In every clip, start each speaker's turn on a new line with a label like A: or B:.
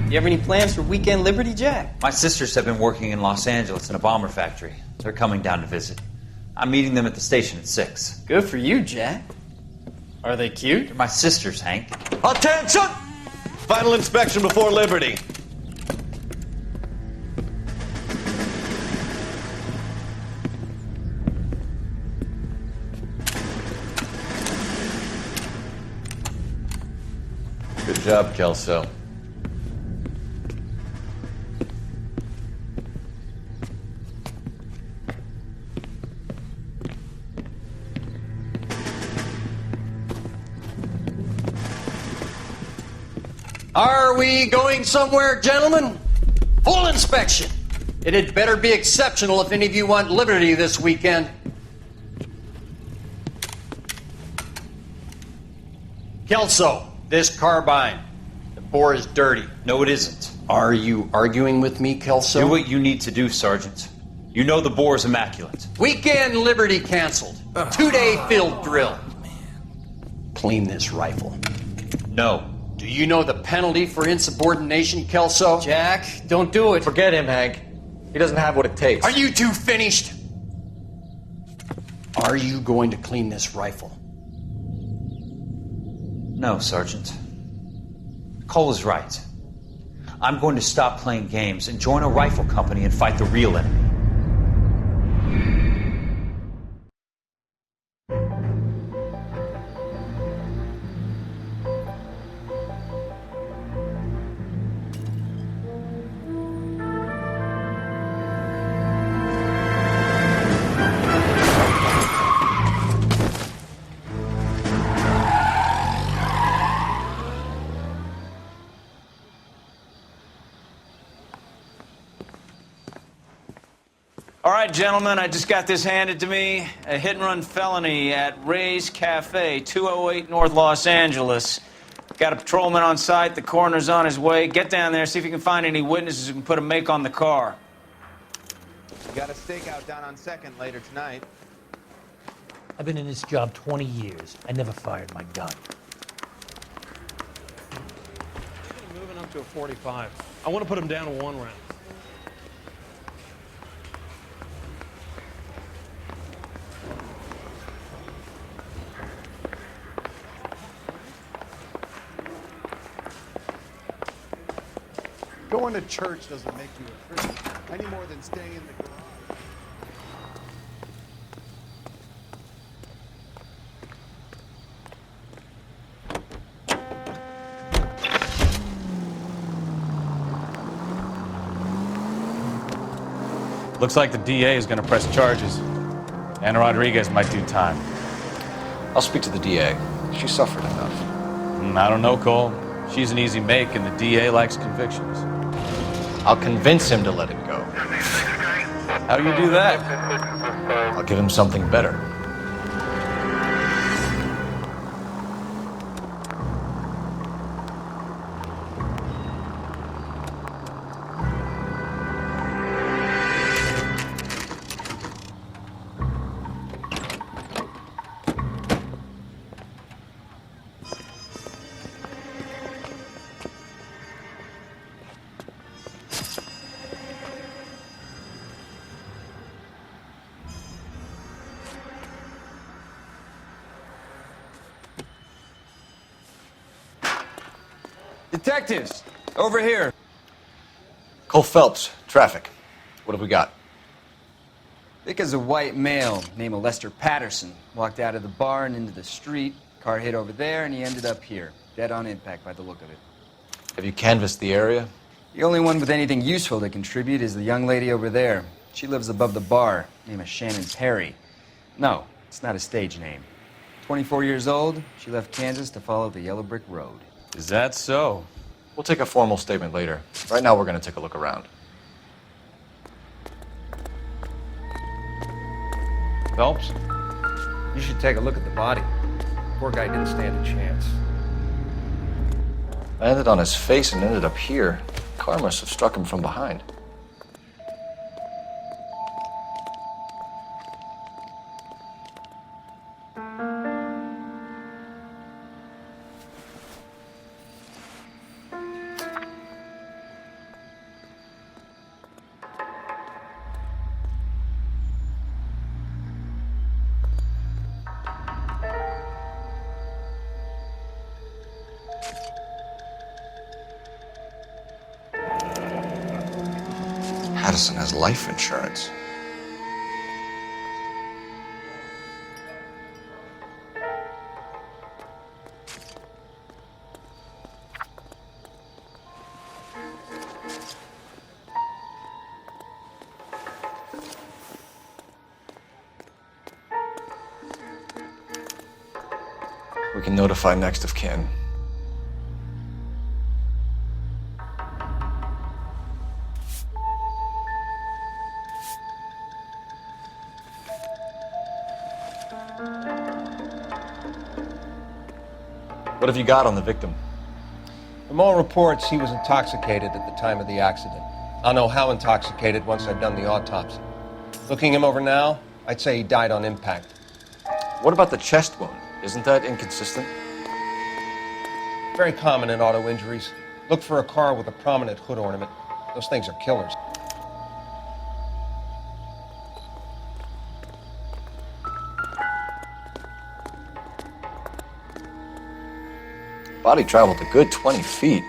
A: You have any plans for Weekend Liberty, Jack?
B: My sisters have been working in Los Angeles in a bomber factory. They're coming down to visit. I'm meeting them at the station at 6.
A: Good for you, Jack. Are they cute?
B: They're my sisters, Hank.
C: Attention! Final inspection before Liberty. Good job, Kelso.
D: Are we going somewhere, gentlemen? Full inspection. It had better be exceptional if any of you want liberty this weekend. Kelso, this carbine. The bore is dirty.
B: No, it isn't.
D: Are you arguing with me, Kelso?
B: Do what you need to do, Sergeant. You know the bore is immaculate.
D: Weekend liberty canceled. 2-day field drill. Clean this rifle.
B: No.
D: Do you know the penalty for insubordination, Kelso?
A: Jack, don't do it.
E: Forget him, Hank. He doesn't have what it takes.
D: Are you two finished? Are you going to clean this rifle?
B: No, Sergeant. Cole is right. I'm going to stop playing games and join a rifle company and fight the real enemy.
F: All right, gentlemen, I just got this handed to me. A hit-and-run felony at Ray's Cafe, 208 North Los Angeles. Got a patrolman on site. The coroner's on his way. Get down there, see if you can find any witnesses who can put a make on the car.
G: Got a stakeout down on 2nd later tonight.
H: I've been in this job 20 years. I never fired my gun.
I: Moving up to a 45. I want to put him down to 1 round.
G: Going to church doesn't make you a Christian any more than staying in the garage.
F: Looks like the DA is going to press charges. Anna Rodriguez might do time.
E: I'll speak to the DA. She suffered enough.
F: I don't know, Cole. She's an easy make, and the DA likes convictions.
E: I'll convince him to let it go.
F: How you do that?
E: I'll give him something better.
F: Detectives, over here.
E: Cole Phelps, traffic. What have we got?
A: Thick as a white male named Lester Patterson walked out of the bar and into the street. Car hit over there, and he ended up here, dead on impact by the look of it.
E: Have you canvassed the area?
A: The only one with anything useful to contribute is the young lady over there. She lives above the bar. Name is Shannon Perry. No, it's not a stage name. 24 years old, she left Kansas to follow the yellow brick road.
F: Is that so?
E: We'll take a formal statement later. Right now, we're going to take a look around.
I: Phelps, you should take a look at the body. Poor guy didn't stand a chance.
E: I landed on his face and ended up here. The car must have struck him from behind. Patterson has life insurance. We can notify next of kin. What have you got on the victim?
I: From all reports, he was intoxicated at the time of the accident. I'll know how intoxicated once I've done the autopsy. Looking him over now, I'd say he died on impact.
E: What about the chest wound? Isn't that inconsistent?
I: Very common in auto injuries. Look for a car with a prominent hood ornament. Those things are killers.
E: Body traveled a good 20 feet.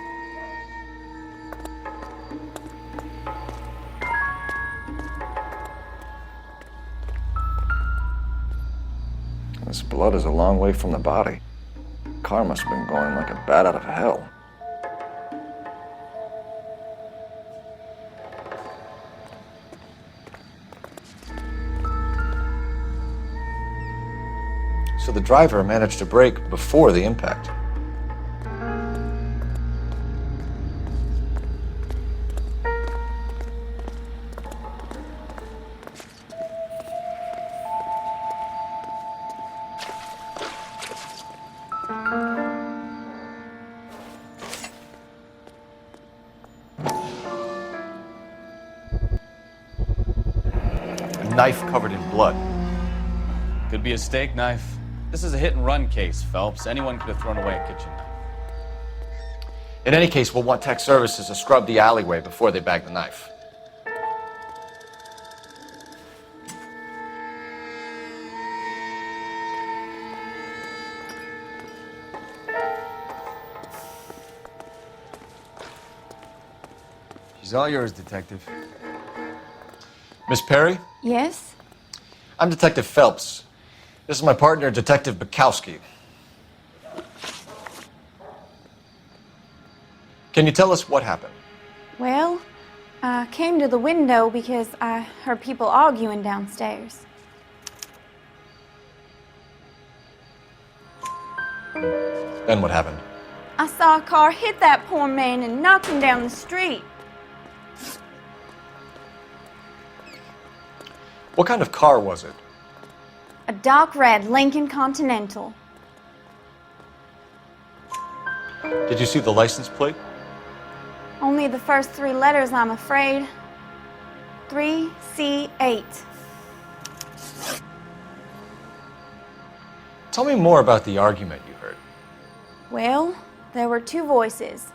E: This blood is a long way from the body. Car must have been going like a bat out of hell. So the driver managed to brake before the impact.
C: Knife covered in blood.
F: Could be a steak knife. This is a hit-and-run case, Phelps. Anyone could have thrown away a kitchen knife.
E: In any case, we'll want tech services to scrub the alleyway before they bag the knife.
A: She's all yours, Detective.
E: Miss Perry?
J: Yes?
E: I'm Detective Phelps. This is my partner, Detective Bukowski. Can you tell us what happened?
J: Well, I came to the window because I heard people arguing downstairs.
E: Then what happened?
J: I saw a car hit that poor man and knock him down the street.
E: What kind of car was it?
J: A dark red Lincoln Continental.
E: Did you see the license plate?
J: Only the first 3 letters, I'm afraid. 3C8.
E: Tell me more about the argument you heard.
J: Well, there were 2 voices.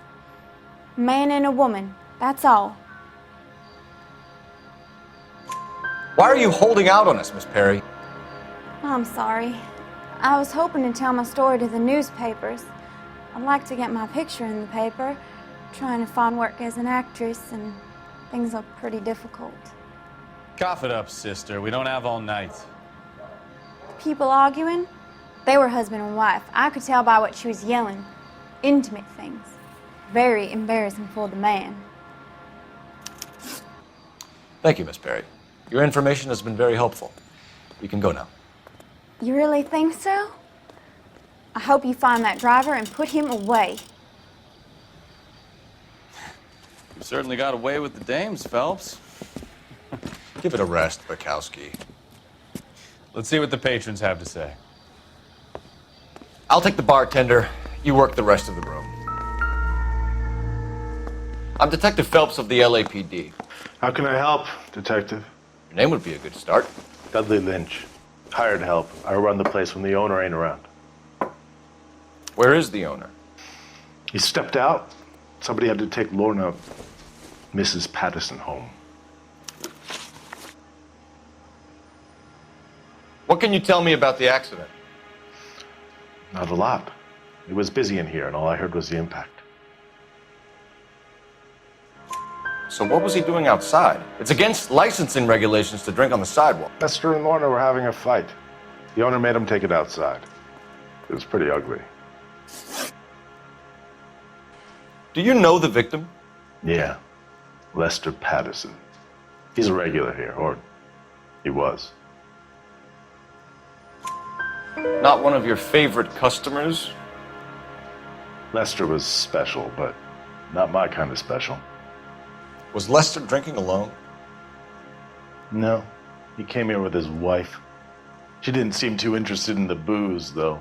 J: A man and a woman, that's all.
E: Why are you holding out on us, Miss Perry?
J: I'm sorry. I was hoping to tell my story to the newspapers. I'd like to get my picture in the paper. Trying to find work as an actress, and things are pretty difficult.
F: Cough it up, sister. We don't have all night.
J: People arguing? They were husband and wife. I could tell by what she was yelling. Intimate things. Very embarrassing for the man.
E: Thank you, Miss Perry. Your information has been very helpful. You can go now.
J: You really think so? I hope you find that driver and put him away.
F: You certainly got away with the dames, Phelps.
E: Give it a rest, Bukowski.
F: Let's see what the patrons have to say.
E: I'll take the bartender. You work the rest of the room. I'm Detective Phelps of the LAPD.
K: How can I help, Detective?
E: Your name would be a good start.
K: Dudley Lynch. Hired help. I run the place when the owner ain't around.
E: Where is the owner?
K: He stepped out. Somebody had to take Lorna, Mrs. Patterson, home.
E: What can you tell me about the accident?
K: Not a lot. It was busy in here, and all I heard was the impact.
E: So what was he doing outside? It's against licensing regulations to drink on the sidewalk.
K: Lester and Lorna were having a fight. The owner made him take it outside. It was pretty ugly.
E: Do you know the victim?
K: Yeah. Lester Patterson. He's a regular here, or he was.
E: Not one of your favorite customers?
K: Lester was special, but not my kind of special.
E: Was Lester drinking alone?
K: No. He came here with his wife. She didn't seem too interested in the booze, though.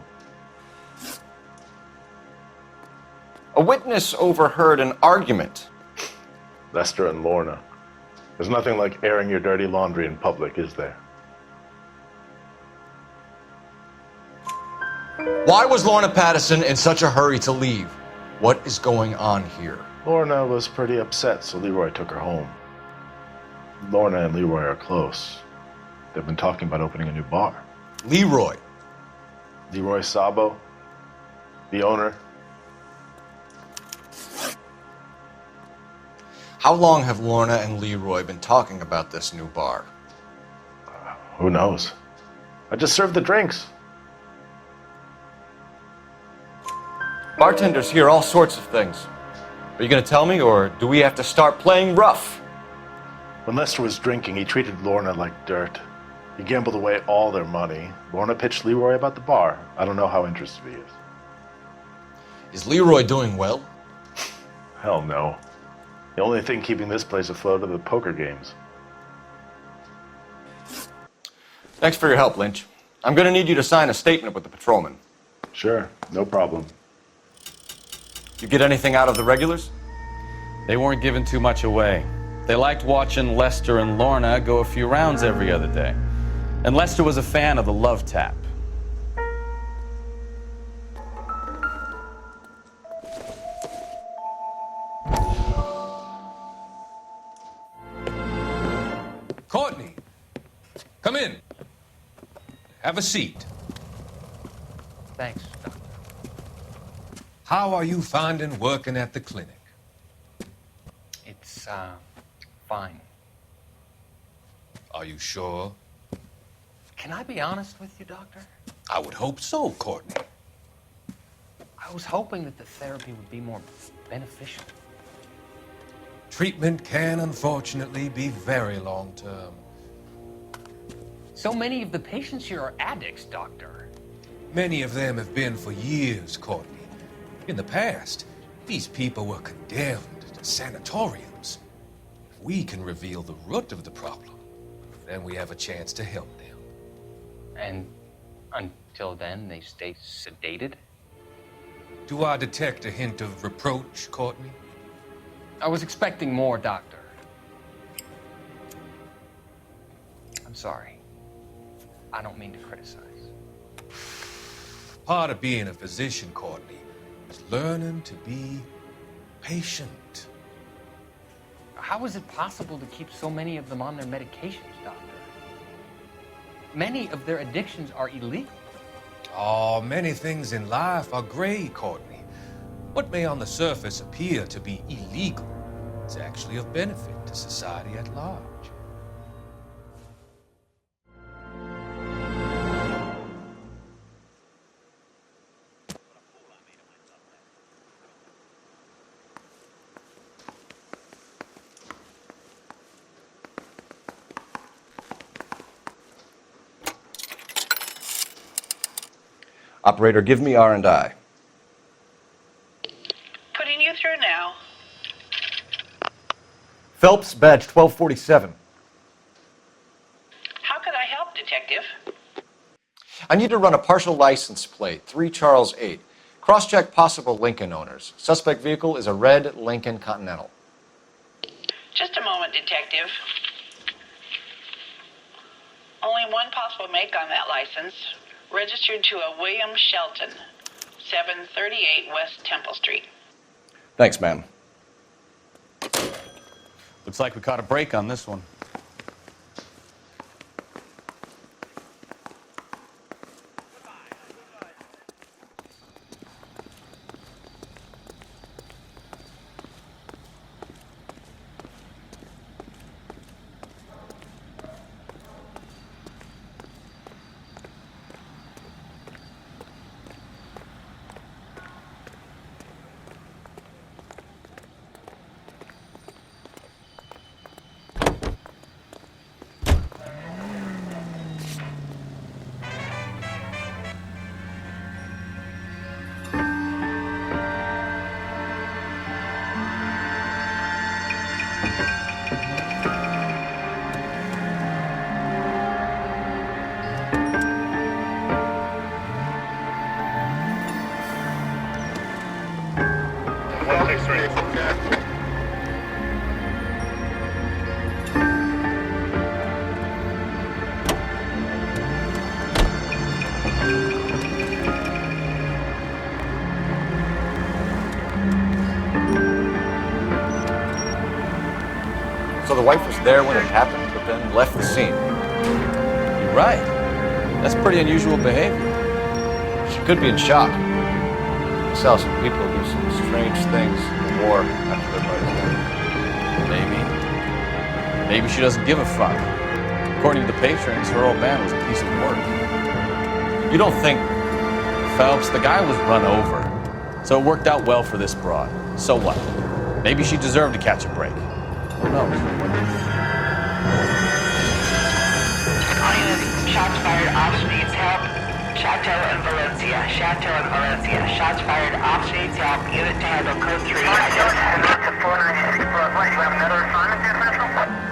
E: A witness overheard an argument.
K: Lester and Lorna. There's nothing like airing your dirty laundry in public, is there?
D: Why was Lorna Patterson in such a hurry to leave? What is going on here?
K: Lorna was pretty upset, so Leroy took her home. Lorna and Leroy are close. They've been talking about opening a new bar.
D: Leroy.
K: Leroy Sabo, the owner.
D: How long have Lorna and Leroy been talking about this new bar?
K: Who knows? I just served the drinks.
E: Bartenders hear all sorts of things. Are you going to tell me, or do we have to start playing rough?
K: When Lester was drinking, he treated Lorna like dirt. He gambled away all their money. Lorna pitched Leroy about the bar. I don't know how interested he is.
D: Is Leroy doing well?
K: Hell no. The only thing keeping this place afloat are the poker games.
E: Thanks for your help, Lynch. I'm going to need you to sign a statement with the patrolman.
K: Sure, no problem.
E: You get anything out of the regulars?
F: They weren't giving too much away. They liked watching Lester and Lorna go a few rounds every other day. And Lester was a fan of the love tap.
L: Courtney, come in. Have a seat.
H: Thanks, Doctor.
L: How are you finding working at the clinic?
H: It's, fine.
L: Are you sure?
H: Can I be honest with you, Doctor?
L: I would hope so, Courtney.
H: I was hoping that the therapy would be more beneficial.
L: Treatment can, unfortunately, be very long-term.
H: So many of the patients here are addicts, Doctor.
L: Many of them have been for years, Courtney. In the past, these people were condemned to sanatoriums. If we can reveal the root of the problem, then we have a chance to help them.
H: And until then, they stay sedated?
L: Do I detect a hint of reproach, Courtney?
H: I was expecting more, Doctor. I'm sorry. I don't mean to criticize.
L: Part of being a physician, Courtney, is learning to be patient.
H: How is it possible to keep so many of them on their medications, Doctor? Many of their addictions are illegal.
L: Oh, many things in life are gray, Courtney. What may on the surface appear to be illegal is actually of benefit to society at large.
E: Operator, give me R&I.
M: Putting you through now.
E: Phelps, badge 1247.
M: How could I help, Detective?
E: I need to run a partial license plate, 3 Charles 8. Cross-check possible Lincoln owners. Suspect vehicle is a red Lincoln Continental.
M: Just a moment, Detective. Only one possible make on that license. Registered to a William Shelton, 738 West Temple Street.
E: Thanks, ma'am.
F: Looks like we caught a break on this one.
E: So the wife was there when it happened, but then left the scene.
A: You're right. That's pretty unusual behavior.
E: She could be in shock. I saw some people do some strange things in the war after their buddies died.
A: Maybe she doesn't give a fuck. According to the patrons, her old man was a piece of work.
E: You don't think...
A: Phelps, the guy was run over. So it worked out well for this broad. So what? Maybe she deserved to catch a break. Who knows?
M: All units, shots fired off needs help. Chateau and Valencia. Chateau and Valencia. Shots fired off needs help. Unit to handle code 3. Alright, George, and that's a 496 What, do you have another assignment there, Central?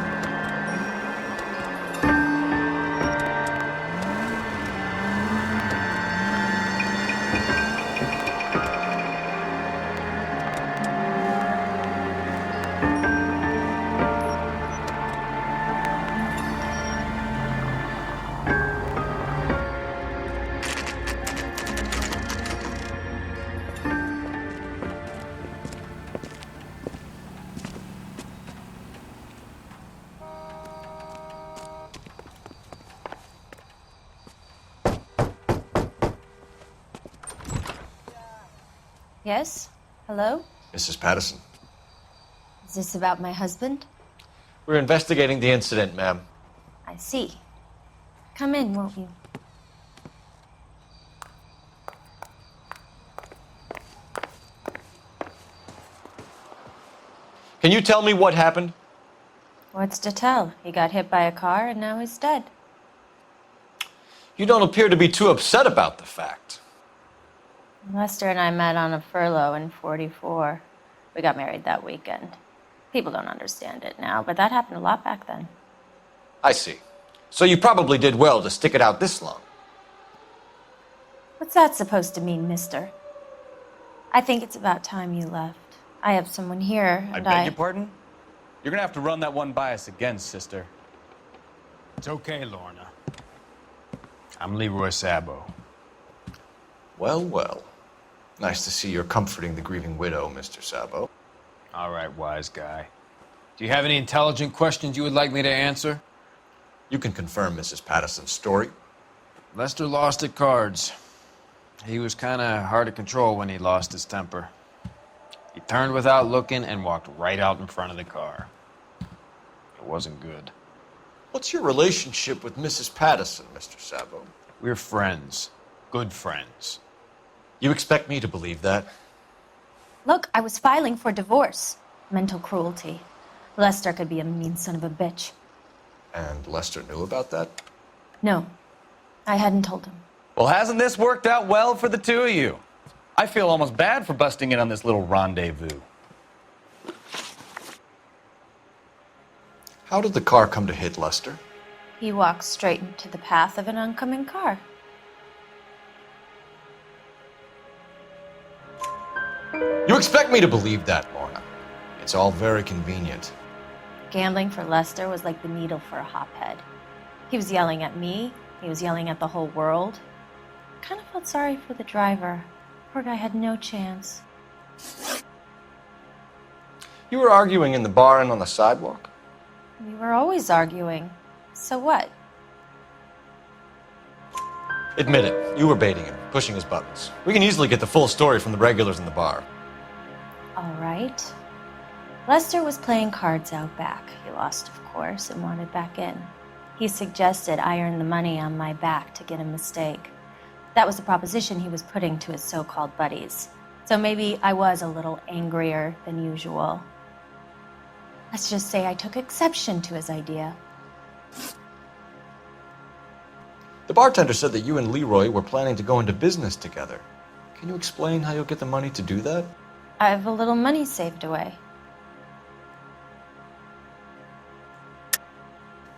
N: Yes? Hello?
E: Mrs. Patterson.
N: Is this about my husband?
E: We're investigating the incident, ma'am.
N: I see. Come in, won't you?
E: Can you tell me what happened?
N: What's to tell? He got hit by a car and now he's dead.
E: You don't appear to be too upset about the fact.
N: Lester and I met on a furlough in '44. We got married that weekend. People don't understand it now, but that happened a lot back then.
E: I see. So you probably did well to stick it out this long.
N: What's that supposed to mean, mister? I think it's about time you left. I have someone here,
A: I
N: and
A: beg your pardon? You're gonna have to run that one by us again, sister.
F: It's okay, Lorna. I'm Leroy Sabo.
E: Well, well. Nice to see you're comforting the grieving widow, Mr. Sabo.
F: All right, wise guy. Do you have any intelligent questions you would like me to answer?
E: You can confirm Mrs. Patterson's story.
F: Lester lost at cards. He was kind of hard to control when he lost his temper. He turned without looking and walked right out in front of the car. It wasn't good.
E: What's your relationship with Mrs. Patterson, Mr. Sabo?
F: We're friends. Good friends.
E: You expect me to believe that?
N: Look, I was filing for divorce. Mental cruelty. Lester could be a mean son of a bitch.
E: And Lester knew about that?
N: No, I hadn't told him.
A: Well, hasn't this worked out well for the two of you? I feel almost bad for busting in on this little rendezvous.
E: How did the car come to hit Lester?
N: He walked straight into the path of an oncoming car.
E: You expect me to believe that, Lorna. It's all very convenient.
N: Gambling for Lester was like the needle for a hophead. He was yelling at me. He was yelling at the whole world. I kind of felt sorry for the driver. Poor guy had no chance.
E: You were arguing in the bar and on the sidewalk?
N: We were always arguing. So what?
E: Admit it. You were baiting him, pushing his buttons. We can easily get the full story from the regulars in the bar.
N: All right. Lester was playing cards out back. He lost, of course, and wanted back in. He suggested I earn the money on my back to get a mistake. That was the proposition he was putting to his so-called buddies. So maybe I was a little angrier than usual. Let's just say I took exception to his idea.
E: The bartender said that you and Leroy were planning to go into business together. Can you explain how you'll get the money to do that?
N: I have a little money saved away.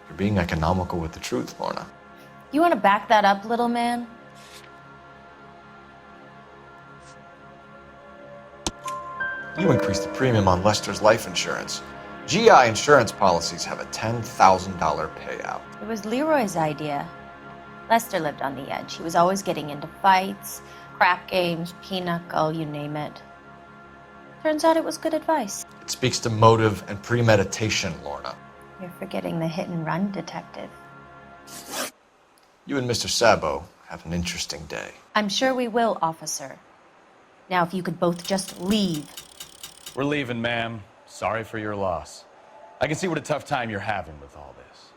E: You're being economical with the truth, Lorna.
N: You want to back that up, little man?
E: You increased the premium on Lester's life insurance. GI insurance policies have a $10,000 payout.
N: It was Leroy's idea. Lester lived on the edge. He was always getting into fights, crap games, pinochle, you name it. Turns out it was good advice.
E: It speaks to motive and premeditation, Lorna.
N: You're forgetting the hit and run detective.
E: You and Mr. Sabo have an interesting day.
N: I'm sure we will, officer. Now, if you could both just leave.
C: We're leaving, ma'am. Sorry for your loss. I can see what a tough time you're having with all this.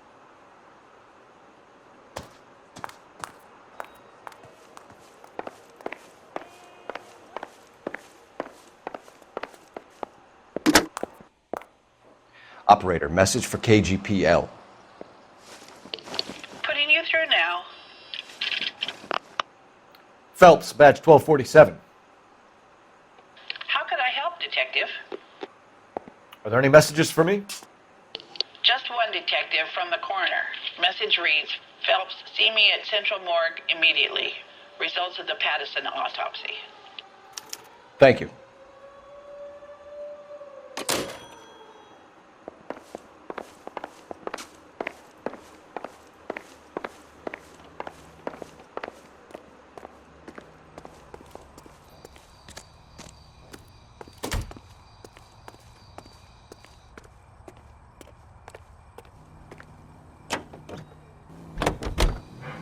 O: Operator, message for KGPL.
M: Putting you through now.
O: Phelps, badge 1247.
M: How could I help, Detective?
O: Are there any messages for me?
M: Just one detective from the coroner. Message reads, Phelps, see me at Central Morgue immediately. Results of the Pattison autopsy.
O: Thank you.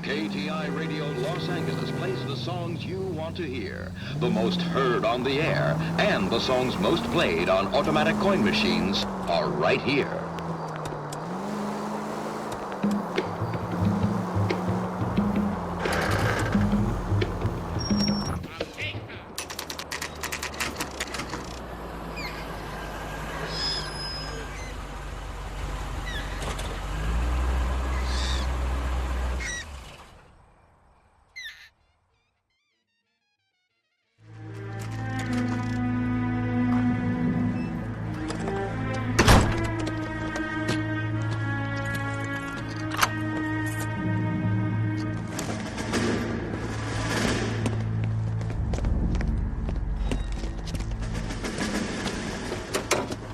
P: KTI Radio Los Angeles plays the songs you want to hear, the most heard on the air, and the songs most played on automatic coin machines are right here.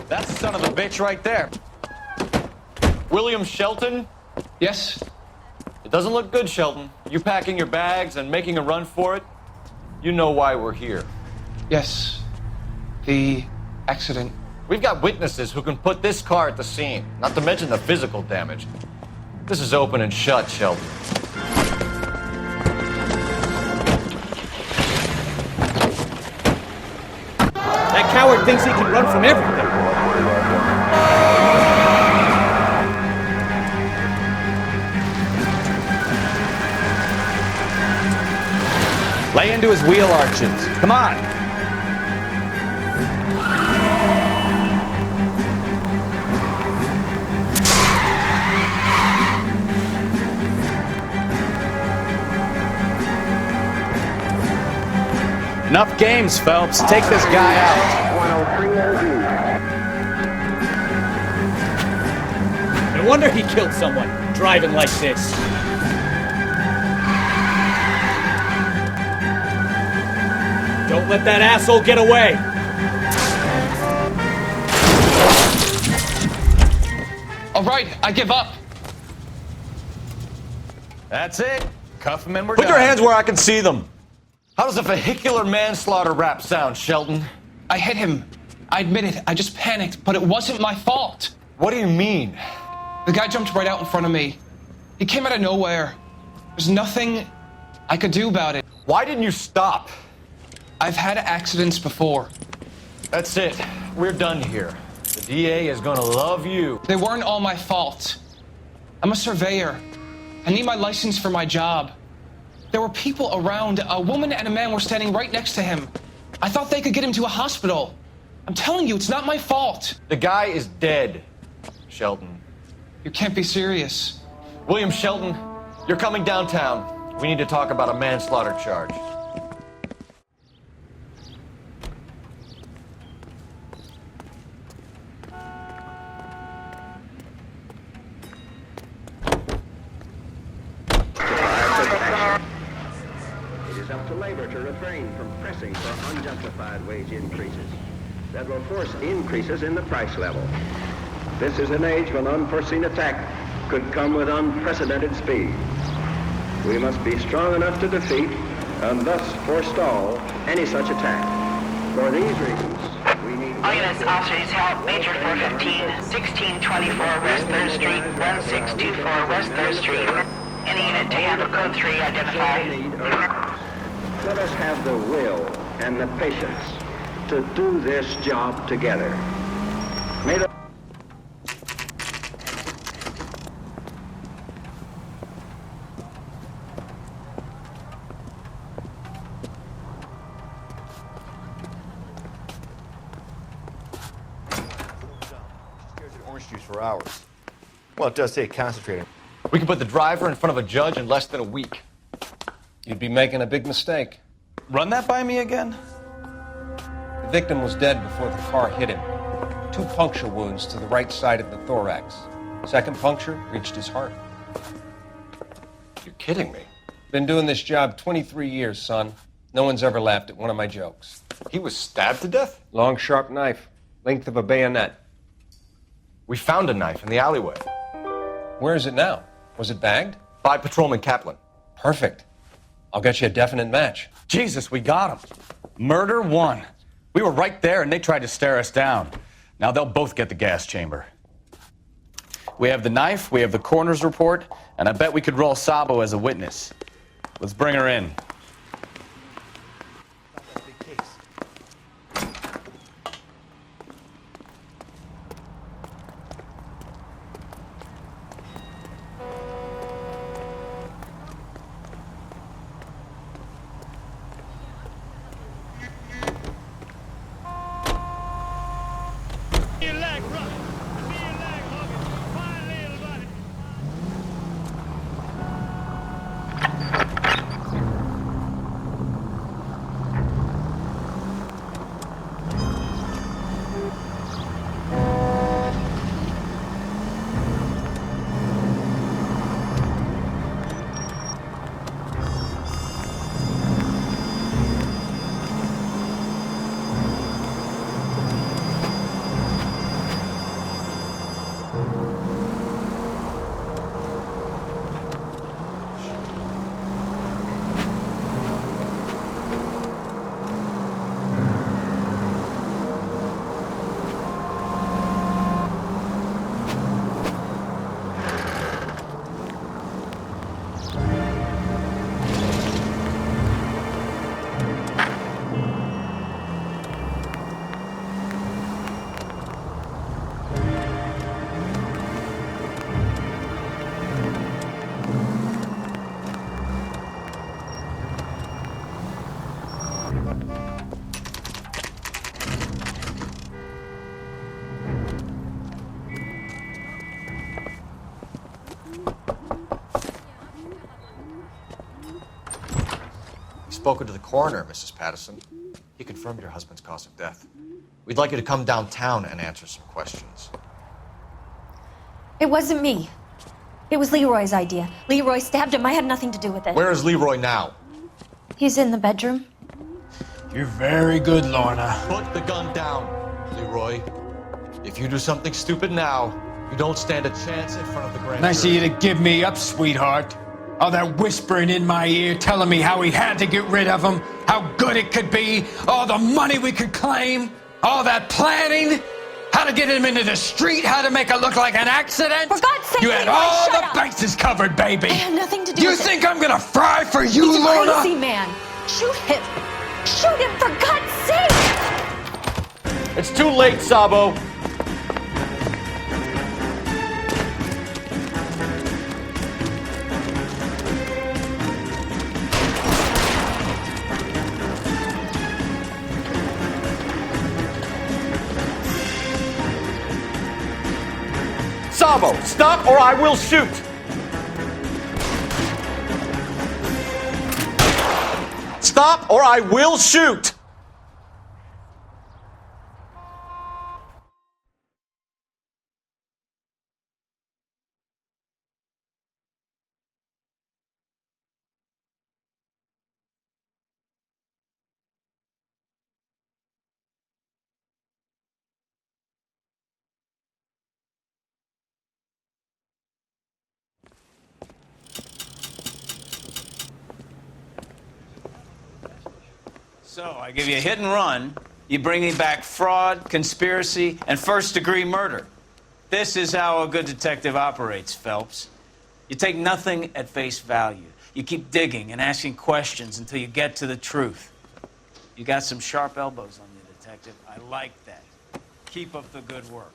C: That's the son of a bitch right there. William Shelton?
H: Yes?
C: It doesn't look good, Shelton. You packing your bags and making a run for it? You know why we're here.
H: Yes. The accident.
E: We've got witnesses who can put this car at the scene, not to mention the physical damage. This is open and shut, Shelton.
F: That coward thinks he can run from everything. Lay into his wheel arches. Come on. Enough games, Phelps. Take this guy out. No wonder he killed someone, driving like this. Don't let that asshole get away.
H: All right, I give up.
C: That's it. Cuff him and we're
E: Put
C: done.
E: your hands where I can see them. How does a vehicular manslaughter rap sound, Shelton?
H: I hit him. I admit it. I just panicked, but it wasn't my fault.
E: What do you mean?
H: The guy jumped right out in front of me. He came out of nowhere. There's nothing I could do about it.
E: Why didn't you stop?
H: I've had accidents before.
E: That's it. We're done here. The DA is gonna love you.
H: They weren't all my fault. I'm a surveyor. I need my license for my job. There were people around. A woman and a man were standing right next to him. I thought they could get him to a hospital. I'm telling you, it's not my fault.
E: The guy is dead, Shelton.
H: You can't be serious.
E: William Shelton, you're coming downtown. We need to talk about a manslaughter charge.
Q: It is up to labor to refrain from pressing for unjustified wage increases. that will force increases in the price level. This is an age when unforeseen attack could come with unprecedented speed. We must be strong enough to defeat and thus forestall any such attack. For these reasons, we need...
M: All units, officers, help. Major 415, 1624 West 3rd Street, 1624 West 3rd Street. Any unit to handle code 3, identify.
Q: Let us have the will and the patience to do this job together. May the...
G: Orange juice for hours. Well, it does take concentrating. We can put the driver in front of a judge in less than a week.
I: You'd be making a big mistake.
F: Run that by me again?
I: The victim was dead before the car hit him. 2 puncture wounds to the right side of the thorax. Second puncture reached his heart.
G: You're kidding me.
I: Been doing this job 23 years, son. No one's ever laughed at one of my jokes.
G: He was stabbed to death?
I: Long, sharp knife. Length of a bayonet.
G: We found a knife in the alleyway.
I: Where is it now? Was it bagged?
G: By Patrolman Kaplan.
I: Perfect. I'll get you a definite match.
F: Jesus, we got him. Murder 1. We were right there and they tried to stare us down. Now they'll both get the gas chamber. We have the knife, we have the coroner's report, and I bet we could roll Sabo as a witness. Let's bring her in.
G: Spoken to the coroner, Mrs. Patterson. He confirmed your husband's cause of death. We'd like you to come downtown and answer some questions.
N: It wasn't me. It was Leroy's idea. Leroy stabbed him. I had nothing to do with it.
G: Where is Leroy now?
N: He's in the bedroom.
R: You're very good, Lorna.
G: Put the gun down, Leroy. If you do something stupid now, you don't stand a chance in front of the grand
R: Nice of
G: jury.
R: you to give me up, sweetheart. All that whispering in my ear telling me how we had to get rid of him, how good it could be, all the money we could claim, all that planning, how to get him into the street, how to make it look like an accident.
N: For God's sake,
R: you had
N: Leroy,
R: all
N: shut
R: the
N: up.
R: bases covered, baby.
N: I had nothing to do
R: You
N: with it.
R: think I'm gonna fry for you,
N: He's a
R: Lorna?
N: crazy man. Shoot him. Shoot him, for God's sake.
G: It's too late, Sabo. Sabo, stop or I will shoot! Stop or I will shoot!
F: So, I give you a hit and run. You bring me back fraud, conspiracy, and first-degree murder. This is how a good detective operates, Phelps. You take nothing at face value. You keep digging and asking questions until you get to the truth. You got some sharp elbows on you, detective. I like that. Keep up the good work.